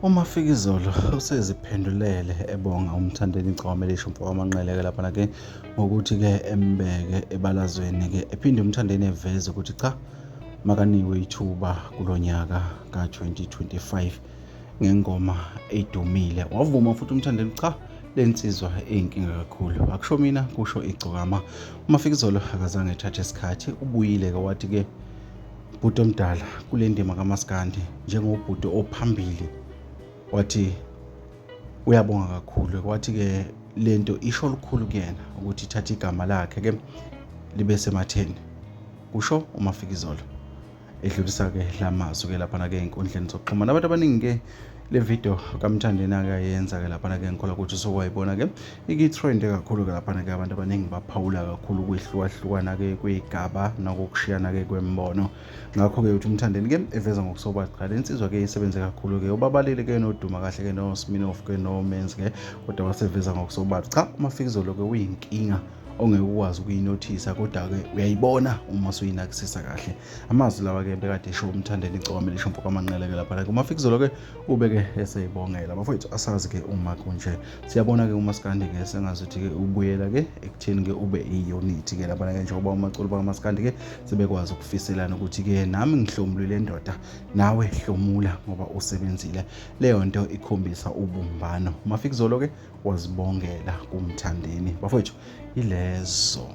UMafikizolo useziphendulele ebonga uMthandeni Gcawamelisho Mphokamanqele-ke lapha-ke ngokuthi-ke embeke ebalazweni-ke ephinde uMthandeni eveze ukuthi cha, makaniwe ithuba kulo nyaka ka-2025 ngengoma edumile. Wavuma futhi uMthandeni cha, le nsizwa eyinkinga kakhulu. Akusho mina, kusho igcokama. uMafikizolo akazange ethathe isikhathi, ubuyile-ke wathi-ke bhuti omdala kule ndima kaMaskandi njengobhuti ophambili, wathi uyabonga kakhulu. Wathi-ke lento isho lukhulu kuyena ukuthi ithathe igama lakhe-ke libe sematheni, kusho uMafikizolo edlulisa-ke lamazwi-ke laphana-ke ey'nkundleni zokuxhumana. Abantu abaningi-ke le video kaMthandeni akayenza-ke laphana-ke ngikholwa ukuthi usukwayibona-ke iki-trend kakhulu-ke laphana-ke abantu abaningi baphawula kakhulu ukuyihlukahlukana-ke kwey'gaba nakokushiyana-ke kwemibono. Ngakho-ke uthi uMthandeni-ke eveza ngokusobala cha, le nsizwa-ke isebenze kakhulu-ke ubabalile-ke noduma kahle-ke no-Smirnoff-ke no-Men's-ke, kodwa waseveza ngokusobala cha, uMafikizolo-ke uyinkinga ongeke ukwazi ukuyinothisa, kodwa-ke uyayibona uma usuyinakisisa kahle. Amazwi lawa-ke bekade esho uMthandeni Gcawamelisho Mphokamanqele-ke lapha-ke uMafikizolo-ke ube-ke eseyibongela. Bafowethu, asazi-ke uma kunje siyabona-ke uMaskandi-ke sengazuthi-ke ubuyela-ke ekutheni-ke ube iyunithi-ke lapha-ke njengoba umaculi bakaMaskandi-ke sebekwazi ukufiselana ukuthi-ke nami ngihlomulile ndoda, nawe hlomula ngoba usebenzile. Leyo nto ikhombisa ubumbano. uMafikizolo-ke wazibongela kuMthandeni. Bafowethu, ilezo.